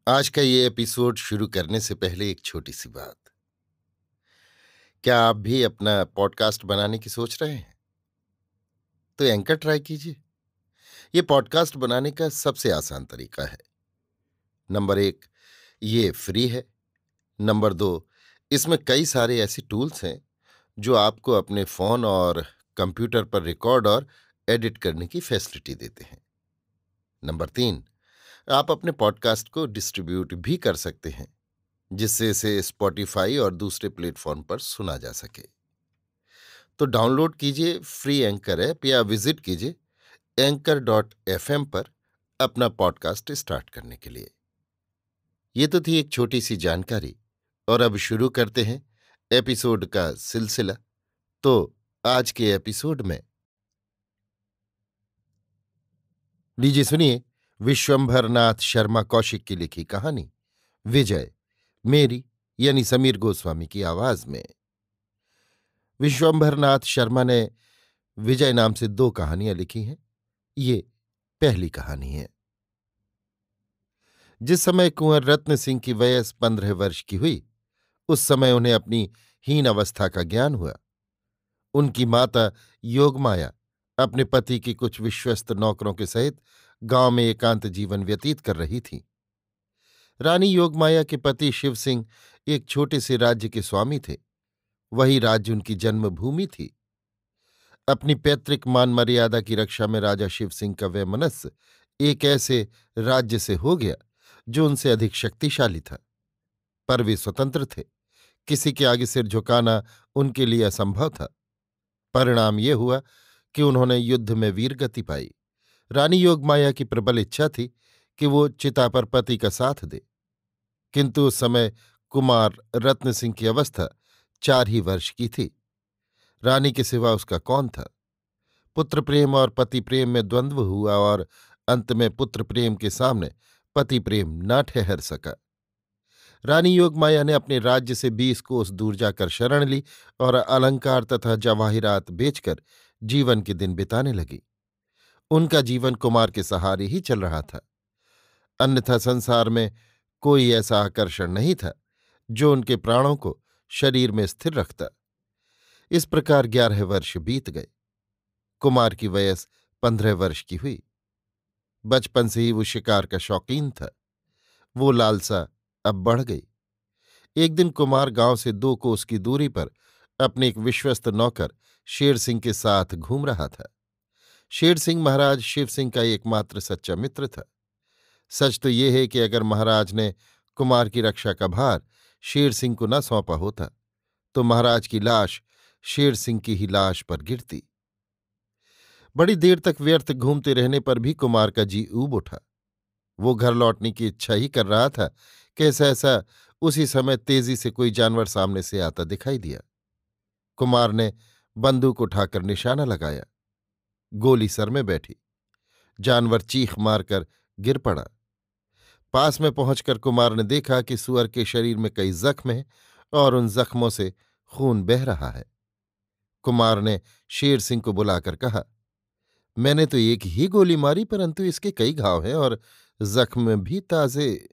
आज का ये एपिसोड शुरू करने से पहले एक छोटी सी बात। क्या आप भी अपना पॉडकास्ट बनाने की सोच रहे हैं? तो एंकर ट्राई कीजिए। ये पॉडकास्ट बनाने का सबसे आसान तरीका है। नंबर 1, ये फ्री है। नंबर 2, इसमें कई सारे ऐसे टूल्स हैं जो आपको अपने फोन और कंप्यूटर पर रिकॉर्ड और एडिट करने की फैसिलिटी देते हैं। नंबर 3, आप अपने पॉडकास्ट को डिस्ट्रीब्यूट भी कर सकते हैं, जिससे इसे स्पॉटिफाई और दूसरे प्लेटफॉर्म पर सुना जा सके। तो डाउनलोड कीजिए फ्री एंकर ऐप या विजिट कीजिए anchor.fm पर अपना पॉडकास्ट स्टार्ट करने के लिए। ये तो थी एक छोटी सी जानकारी, और अब शुरू करते हैं एपिसोड का सिलसिला। तो आज के एपिसोड में लीजिए सुनिए विश्वंभर नाथ शर्मा कौशिक की लिखी कहानी विजय, मेरी यानी समीर गोस्वामी की आवाज में। विश्वंभर नाथ शर्मा ने विजय नाम से 2 कहानियां लिखी हैं। ये पहली कहानी है। जिस समय कुंवर रत्न सिंह की वयस 15 वर्ष की हुई, उस समय उन्हें अपनी हीन अवस्था का ज्ञान हुआ। उनकी माता योगमाया अपने पति की कुछ विश्वस्त नौकरों के सहित गांव में एकांत जीवन व्यतीत कर रही थी। रानी योगमाया के पति शिव सिंह एक छोटे से राज्य के स्वामी थे। वही राज्य उनकी जन्मभूमि थी। अपनी पैतृक मान मर्यादा की रक्षा में राजा शिव सिंह का वैमनस्य एक ऐसे राज्य से हो गया जो उनसे अधिक शक्तिशाली था। पर वे स्वतंत्र थे। किसी के आगे सिर झुकाना उनके लिए असंभव था। परिणाम ये हुआ कि उन्होंने युद्ध में वीरगति पाई। रानी योगमाया की प्रबल इच्छा थी कि वो चिता पर पति का साथ दे, किंतु उस समय कुमार रत्न सिंह की अवस्था 4 ही वर्ष की थी। रानी के सिवा उसका कौन था? पुत्र प्रेम और पति प्रेम में द्वंद्व हुआ और अंत में पुत्र प्रेम के सामने पति प्रेम न ठहर सका। रानी योगमाया ने अपने राज्य से 20 कोस दूर जाकर शरण ली और अलंकार तथा जवाहिरात बेचकर जीवन के दिन बिताने लगी। उनका जीवन कुमार के सहारे ही चल रहा था। अन्यथा संसार में कोई ऐसा आकर्षण नहीं था जो उनके प्राणों को शरीर में स्थिर रखता। इस प्रकार 11 वर्ष बीत गए। कुमार की वयस 15 वर्ष की हुई। बचपन से ही वो शिकार का शौकीन था। वो लालसा अब बढ़ गई। एक दिन कुमार गांव से 2 कोस की दूरी पर अपने एक विश्वस्त नौकर शेर सिंह के साथ घूम रहा था। शेर सिंह महाराज शिव सिंह का एकमात्र सच्चा मित्र था। सच तो ये है कि अगर महाराज ने कुमार की रक्षा का भार शेर सिंह को न सौंपा होता तो महाराज की लाश शेर सिंह की ही लाश पर गिरती। बड़ी देर तक व्यर्थ घूमते रहने पर भी कुमार का जी ऊब उठा। वो घर लौटने की इच्छा ही कर रहा था कि सहसा उसी समय तेजी से कोई जानवर सामने से आता दिखाई दिया। कुमार ने बंदूक उठाकर निशाना लगाया। गोली सर में बैठी। जानवर चीख मारकर गिर पड़ा। पास में पहुंचकर कुमार ने देखा कि सुअर के शरीर में कई जख्म हैं और उन जख्मों से खून बह रहा है। कुमार ने शेर सिंह को बुलाकर कहा, मैंने तो एक ही गोली मारी, परंतु इसके कई घाव हैं और जख्म भी ताजे।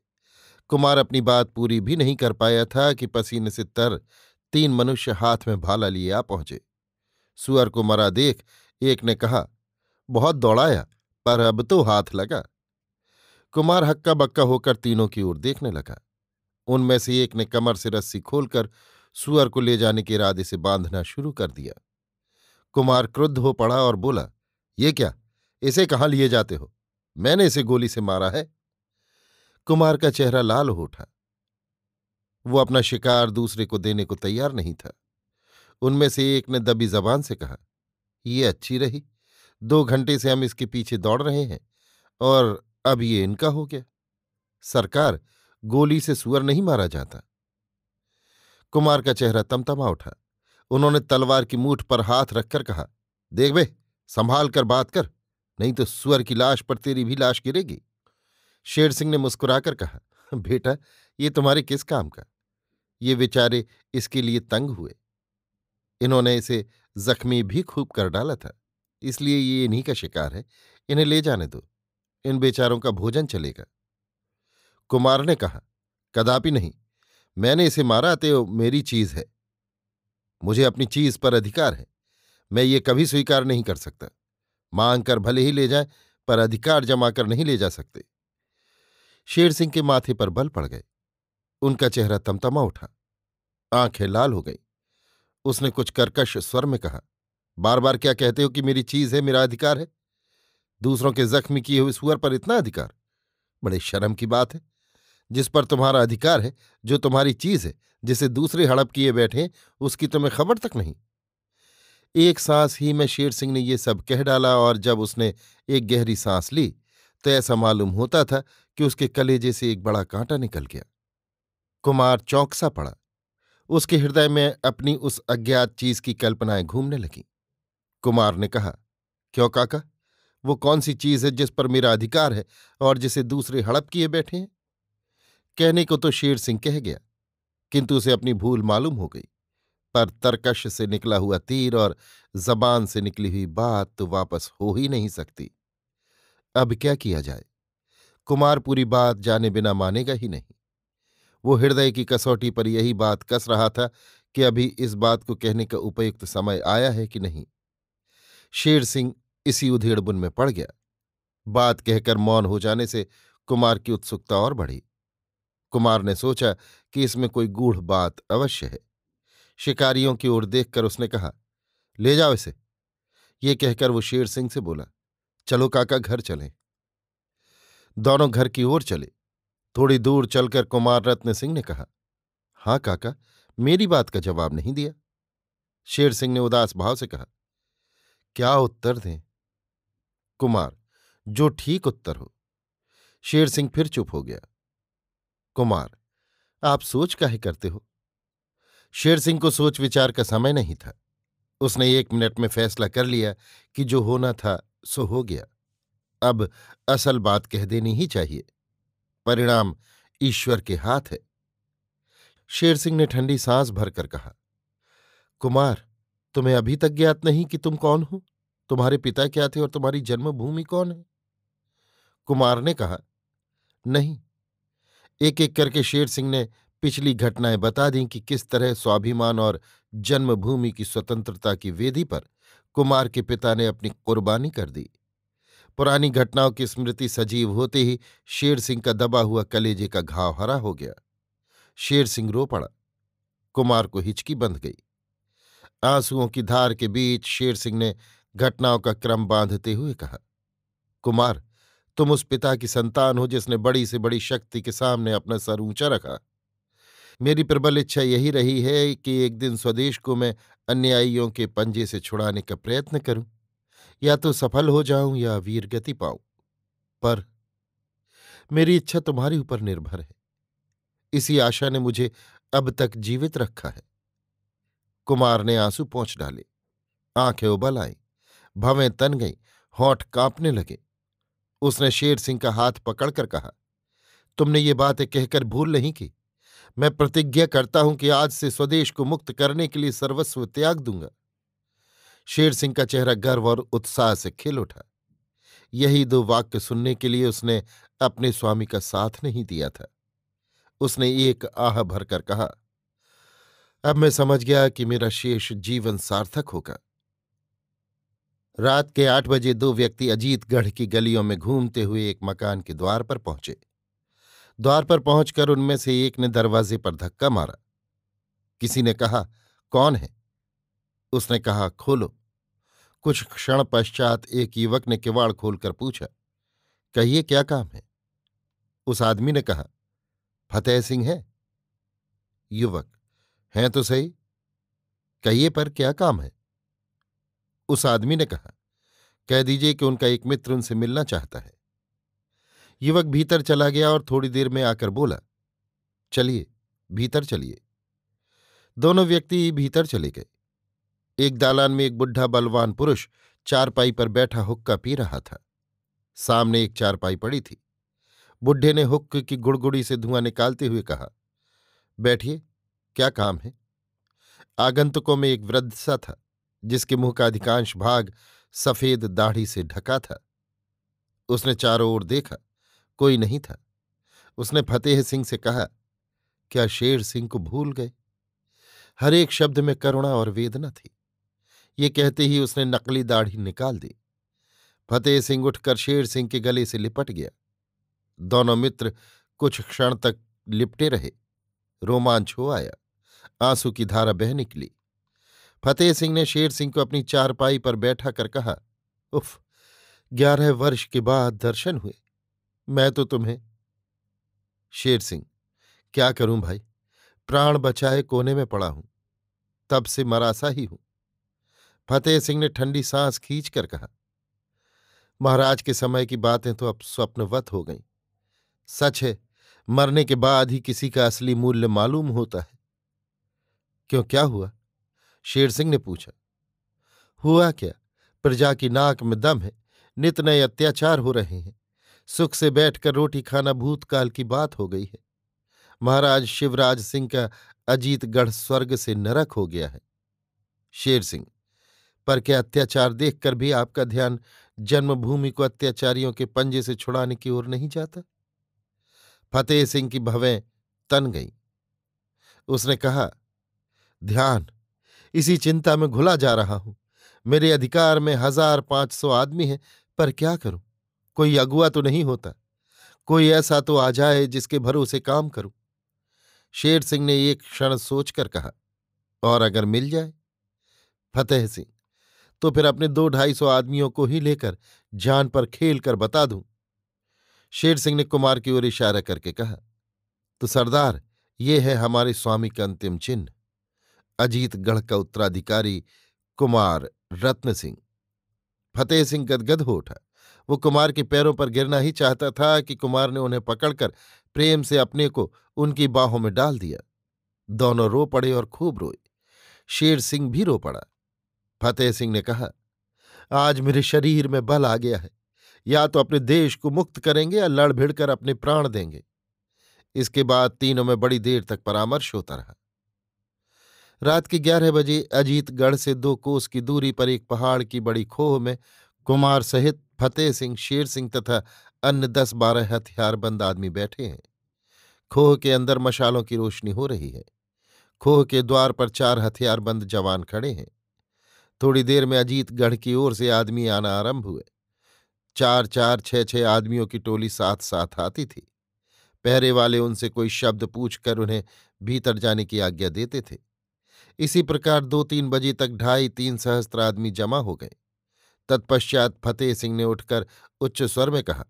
कुमार अपनी बात पूरी भी नहीं कर पाया था कि पसीने से तर 3 मनुष्य हाथ में भाला लिए आ पहुंचे। सुअर को मरा देख एक ने कहा, बहुत दौड़ाया, पर अब तो हाथ लगा। कुमार हक्का बक्का होकर तीनों की ओर देखने लगा। उनमें से एक ने कमर से रस्सी खोलकर सुअर को ले जाने के इरादे से बांधना शुरू कर दिया। कुमार क्रुद्ध हो पड़ा और बोला, ये क्या, इसे कहाँ लिए जाते हो? मैंने इसे गोली से मारा है। कुमार का चेहरा लाल हो उठा। वो अपना शिकार दूसरे को देने को तैयार नहीं था। उनमें से एक ने दबी जबान से कहा, ये अच्छी रही, 2 घंटे से हम इसके पीछे दौड़ रहे हैं और अब ये इनका हो गया। सरकार, गोली से सुअर नहीं मारा जाता। कुमार का चेहरा तमतमा उठा। उन्होंने तलवार की मूठ पर हाथ रखकर कहा, देख बे, संभाल कर बात कर, नहीं तो सुअर की लाश पर तेरी भी लाश गिरेगी। शेर सिंह ने मुस्कुराकर कहा, बेटा, ये तुम्हारे किस काम का? ये बेचारे इसके लिए तंग हुए। इन्होंने इसे जख्मी भी खूब कर डाला था, इसलिए ये इन्हीं का शिकार है। इन्हें ले जाने दो, इन बेचारों का भोजन चलेगा। कुमार ने कहा, कदापि नहीं। मैंने इसे मारा तो मेरी चीज है। मुझे अपनी चीज पर अधिकार है। मैं ये कभी स्वीकार नहीं कर सकता। मांग कर भले ही ले जाए, पर अधिकार जमा कर नहीं ले जा सकते। शेर सिंह के माथे पर बल पड़ गए। उनका चेहरा तमतमा उठा, आंखें लाल हो गई। उसने कुछ कर्कश स्वर में कहा, बार बार क्या कहते हो कि मेरी चीज है, मेरा अधिकार है? दूसरों के जख्मी किए हुए सुअर पर इतना अधिकार? बड़े शर्म की बात है। जिस पर तुम्हारा अधिकार है, जो तुम्हारी चीज है, जिसे दूसरे हड़प किए बैठे, उसकी तुम्हें खबर तक नहीं। एक सांस ही में शेर सिंह ने ये सब कह डाला, और जब उसने एक गहरी सांस ली तो ऐसा मालूम होता था कि उसके कलेजे से एक बड़ा कांटा निकल गया। कुमार चौंक-सा पड़ा। उसके हृदय में अपनी उस अज्ञात चीज की कल्पनाएं घूमने लगीं। कुमार ने कहा, क्यों काका? वो कौन सी चीज है जिस पर मेरा अधिकार है और जिसे दूसरे हड़प किए बैठे हैं? कहने को तो शेर सिंह कह गया, किंतु उसे अपनी भूल मालूम हो गई। पर तरकश से निकला हुआ तीर और जबान से निकली हुई बात तो वापस हो ही नहीं सकती। अब क्या किया जाए? कुमार पूरी बात जाने बिना मानेगा ही नहीं। वो हृदय की कसौटी पर यही बात कस रहा था कि अभी इस बात को कहने का उपयुक्त समय आया है कि नहीं। शेर सिंह इसी उधेड़बुन में पड़ गया। बात कहकर मौन हो जाने से कुमार की उत्सुकता और बढ़ी। कुमार ने सोचा कि इसमें कोई गूढ़ बात अवश्य है। शिकारियों की ओर देखकर उसने कहा, ले जाओ इसे। ये कहकर वो शेर सिंह से बोला, चलो काका, घर चलें। दोनों घर की ओर चले। थोड़ी दूर चलकर कुमार रत्न सिंह ने कहा, हाँ काका, मेरी बात का जवाब नहीं दिया। शेर सिंह ने उदास भाव से कहा, क्या उत्तर दें? कुमार, जो ठीक उत्तर हो। शेर सिंह फिर चुप हो गया। कुमार, आप सोच काहे करते हो? शेर सिंह को सोच विचार का समय नहीं था। उसने 1 मिनट में फैसला कर लिया कि जो होना था सो हो गया। अब असल बात कह देनी ही चाहिए। परिणाम ईश्वर के हाथ है। शेर सिंह ने ठंडी सांस भरकर कहा, कुमार, तुम्हें अभी तक ज्ञात नहीं कि तुम कौन हो? तुम्हारे पिता क्या थे और तुम्हारी जन्मभूमि कौन है? कुमार ने कहा, नहीं। एक एक करके शेर सिंह ने पिछली घटनाएं बता दी कि किस तरह स्वाभिमान और जन्मभूमि की स्वतंत्रता की वेदी पर कुमार के पिता ने अपनी कुर्बानी कर दी। पुरानी घटनाओं की स्मृति सजीव होते ही शेर सिंह का दबा हुआ कलेजे का घाव हरा हो गया। शेर सिंह रो पड़ा। कुमार को हिचकी बंध गई। आंसुओं की धार के बीच शेर सिंह ने घटनाओं का क्रम बांधते हुए कहा, कुमार, तुम उस पिता की संतान हो जिसने बड़ी से बड़ी शक्ति के सामने अपना सर ऊंचा रखा। मेरी प्रबल इच्छा यही रही है कि एक दिन स्वदेश को मैं अन्यायियों के पंजे से छुड़ाने का प्रयत्न करूं। या तो सफल हो जाऊं या वीरगति पाऊं। पर मेरी इच्छा तुम्हारे ऊपर निर्भर है। इसी आशा ने मुझे अब तक जीवित रखा है। कुमार ने आंसू पोंछ डाले। आंखें उबल आईं, भवें तन गईं, होंठ कांपने लगे। उसने शेर सिंह का हाथ पकड़कर कहा, तुमने ये बातें कहकर भूल नहीं की। मैं प्रतिज्ञा करता हूं कि आज से स्वदेश को मुक्त करने के लिए सर्वस्व त्याग दूंगा। शेर सिंह का चेहरा गर्व और उत्साह से खिल उठा। यही 2 वाक्य सुनने के लिए उसने अपने स्वामी का साथ नहीं दिया था। उसने एक आह भरकर कहा, अब मैं समझ गया कि मेरा शेष जीवन सार्थक होगा। रात के 8 बजे 2 व्यक्ति अजीतगढ़ की गलियों में घूमते हुए एक मकान के द्वार पर पहुंचे। द्वार पर पहुंचकर उनमें से एक ने दरवाजे पर धक्का मारा। किसी ने कहा, कौन है? उसने कहा, खोलो। कुछ क्षण पश्चात एक युवक ने किवाड़ खोलकर पूछा, कहिए, क्या काम है? उस आदमी ने कहा, फतेह सिंह है? युवक, हैं तो सही, कहिए पर क्या काम है? उस आदमी ने कहा, कह दीजिए कि उनका एक मित्र उनसे मिलना चाहता है। युवक भीतर चला गया और थोड़ी देर में आकर बोला, चलिए, भीतर चलिए। दोनों व्यक्ति भीतर चले गए। एक दालान में एक बुढ़ा बलवान पुरुष चारपाई पर बैठा हुक्का पी रहा था। सामने एक चारपाई पड़ी थी। बुढ़े ने हुक्के की गुड़गुड़ी से धुआं निकालते हुए कहा, बैठिए, क्या काम है? आगंतुकों में एक वृद्ध सा था, जिसके मुंह का अधिकांश भाग सफेद दाढ़ी से ढका था। उसने चारों ओर देखा, कोई नहीं था। उसने फतेह सिंह से कहा, क्या शेर सिंह को भूल गए? हर एक शब्द में करुणा और वेदना थी। ये कहते ही उसने नकली दाढ़ी निकाल दी। फतेह सिंह उठकर शेर सिंह के गले से लिपट गया। दोनों मित्र कुछ क्षण तक लिपटे रहे। रोमांच हो आया, आंसू की धारा बह निकली। फतेह सिंह ने शेर सिंह को अपनी चारपाई पर बैठा कर कहा, उफ, 11 वर्ष के बाद दर्शन हुए। मैं तो तुम्हें। शेर सिंह, क्या करूं भाई, प्राण बचाए कोने में पड़ा हूं, तब से मरासा ही हूं। फतेह सिंह ने ठंडी सांस खींचकर कहा, महाराज के समय की बातें तो अब स्वप्नवत हो गईं। सच है, मरने के बाद ही किसी का असली मूल्य मालूम होता है। क्यों, क्या हुआ? शेर सिंह ने पूछा। हुआ क्या, प्रजा की नाक में दम है, नित नए अत्याचार हो रहे हैं। सुख से बैठकर रोटी खाना भूतकाल की बात हो गई है। महाराज शिवराज सिंह का अजीतगढ़ स्वर्ग से नरक हो गया है। शेर सिंह, पर क्या अत्याचार देखकर भी आपका ध्यान जन्मभूमि को अत्याचारियों के पंजे से छुड़ाने की ओर नहीं जाता? फतेह सिंह की भवें तन गईं। उसने कहा, ध्यान, इसी चिंता में घुला जा रहा हूं। मेरे अधिकार में 1500 आदमी हैं, पर क्या करूं? कोई अगुआ तो नहीं होता। कोई ऐसा तो आ जाए जिसके भरोसे काम करूं। शेर सिंह ने एक क्षण सोचकर कहा, और अगर मिल जाए? फतेह सिंह, तो फिर अपने 200-250 आदमियों को ही लेकर जान पर खेल कर बता दूं। शेर सिंह ने कुमार की ओर इशारा करके कहा, तो सरदार, ये है हमारे स्वामी का अंतिम चिन्ह, अजीतगढ़ का उत्तराधिकारी कुमार रत्न सिंह। फतेह सिंह गदगद हो उठा। वो कुमार के पैरों पर गिरना ही चाहता था कि कुमार ने उन्हें पकड़कर प्रेम से अपने को उनकी बाहों में डाल दिया। दोनों रो पड़े और खूब रोए। शेर सिंह भी रो पड़ा। फतेह सिंह ने कहा, आज मेरे शरीर में बल आ गया है। या तो अपने देश को मुक्त करेंगे या लड़ भिड़कर अपने प्राण देंगे। इसके बाद तीनों में बड़ी देर तक परामर्श होता रहा। रात के 11 बजे अजीतगढ़ से 2 कोस की दूरी पर एक पहाड़ की बड़ी खोह में कुमार सहित फतेह सिंह, शेर सिंह तथा अन्य 10-12 हथियारबंद आदमी बैठे हैं। खोह के अंदर मशालों की रोशनी हो रही है। खोह के द्वार पर 4 हथियारबंद जवान खड़े हैं। थोड़ी देर में अजीतगढ़ की ओर से आदमी आना आरंभ हुए। 4-4, 6-6 आदमियों की टोली साथ साथ आती थी। पहरे वाले उनसे कोई शब्द पूछकर उन्हें भीतर जाने की आज्ञा देते थे। इसी प्रकार 2-3 बजे तक 2.5-3 सहस्त्र आदमी जमा हो गए। तत्पश्चात फतेह सिंह ने उठकर उच्च स्वर में कहा,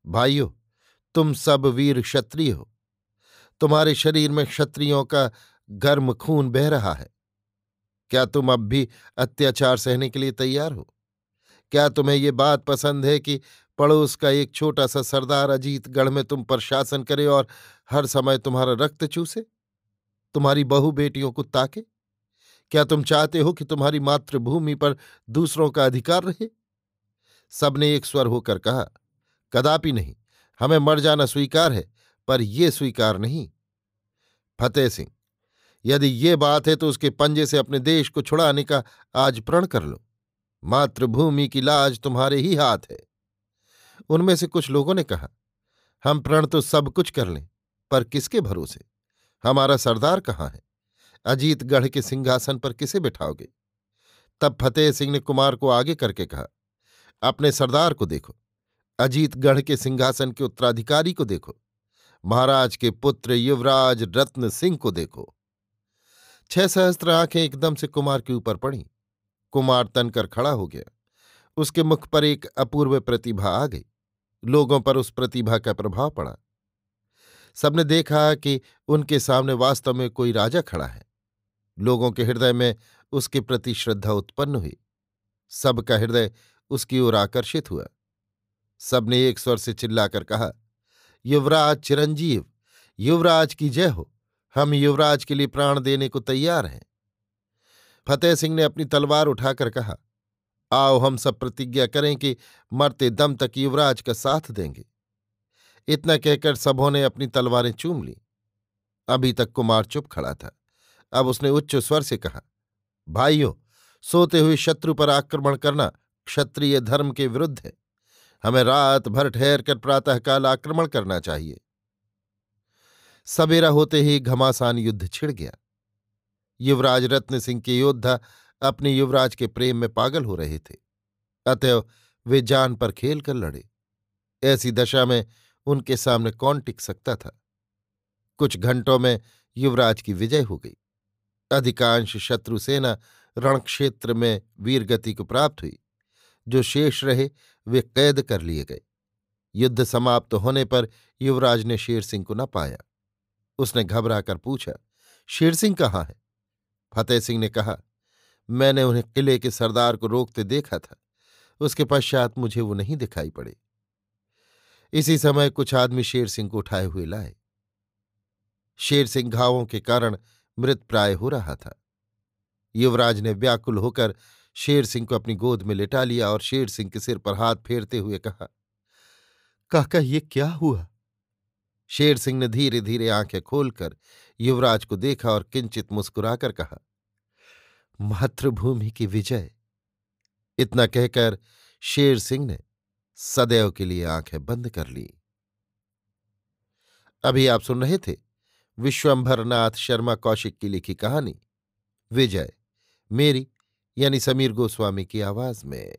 भाइयों, तुम सब वीर क्षत्रिय हो। तुम्हारे शरीर में क्षत्रियों का गर्म खून बह रहा है। क्या तुम अब भी अत्याचार सहने के लिए तैयार हो? क्या तुम्हें ये बात पसंद है कि पड़ोस का एक छोटा सा सरदार अजीतगढ़ में तुम पर शासन करे और हर समय तुम्हारा रक्त चूसे, तुम्हारी बहू बेटियों को ताके? क्या तुम चाहते हो कि तुम्हारी मातृभूमि पर दूसरों का अधिकार रहे? सबने एक स्वर होकर कहा, कदापि नहीं, हमें मर जाना स्वीकार है, पर यह स्वीकार नहीं। फतेह सिंह, यदि ये बात है तो उसके पंजे से अपने देश को छुड़ाने का आज प्रण कर लो। मातृभूमि की लाज तुम्हारे ही हाथ है। उनमें से कुछ लोगों ने कहा, हम प्रण तो सब कुछ कर लें, पर किसके भरोसे? हमारा सरदार कहाँ है? अजीतगढ़ के सिंहासन पर किसे बिठाओगे? तब फतेह सिंह ने कुमार को आगे करके कहा, अपने सरदार को देखो, अजीतगढ़ के सिंहासन के उत्तराधिकारी को देखो, महाराज के पुत्र युवराज रत्न सिंह को देखो। 6 सहस्त्र आंखें एकदम से कुमार के ऊपर पड़ीं। कुमार तनकर खड़ा हो गया। उसके मुख पर एक अपूर्व प्रतिभा आ गई। लोगों पर उस प्रतिभा का प्रभाव पड़ा। सबने देखा कि उनके सामने वास्तव में कोई राजा खड़ा है। लोगों के हृदय में उसके प्रति श्रद्धा उत्पन्न हुई। सबका हृदय उसकी ओर आकर्षित हुआ। सबने एक स्वर से चिल्लाकर कहा, युवराज चिरंजीव, युवराज की जय हो। हम युवराज के लिए प्राण देने को तैयार हैं। फतेह सिंह ने अपनी तलवार उठाकर कहा, आओ हम सब प्रतिज्ञा करें कि मरते दम तक युवराज का साथ देंगे। इतना कहकर सबों ने अपनी तलवारें चूम ली। अभी तक कुमार चुप खड़ा था। अब उसने उच्च स्वर से कहा, भाइयों, सोते हुए शत्रु पर आक्रमण करना क्षत्रिय धर्म के विरुद्ध है। हमें रात भर ठहर कर प्रातःकाल आक्रमण करना चाहिए। सवेरा होते ही घमासान युद्ध छिड़ गया। युवराज रत्न सिंह के योद्धा अपने युवराज के प्रेम में पागल हो रहे थे, अतएव वे जान पर खेल कर लड़े। ऐसी दशा में उनके सामने कौन टिक सकता था। कुछ घंटों में युवराज की विजय हो गई। अधिकांश शत्रु सेना रणक्षेत्र में वीरगति को प्राप्त हुई। जो शेष रहे वे कैद कर लिए गए। युद्ध समाप्त होने पर युवराज ने शेर सिंह को न पाया। उसने घबराकर पूछा, शेर सिंह कहाँ है? फतेह सिंह ने कहा, मैंने उन्हें किले के सरदार को रोकते देखा था, उसके पश्चात मुझे वो नहीं दिखाई पड़े। इसी समय कुछ आदमी शेर सिंह को उठाए हुए लाए। शेर सिंह घावों के कारण मृत प्राय हो रहा था। युवराज ने व्याकुल होकर शेर सिंह को अपनी गोद में लिटा लिया और शेर सिंह के सिर पर हाथ फेरते हुए कहा, काका ये क्या हुआ? शेर सिंह ने धीरे धीरे आंखें खोलकर युवराज को देखा और किंचित मुस्कुराकर कहा, मातृभूमि की विजय। इतना कहकर शेर सिंह ने सदैव के लिए आंखें बंद कर ली। अभी आप सुन रहे थे विश्वंभरनाथ शर्मा कौशिक की लिखी कहानी विजय, मेरी यानी समीर गोस्वामी की आवाज में।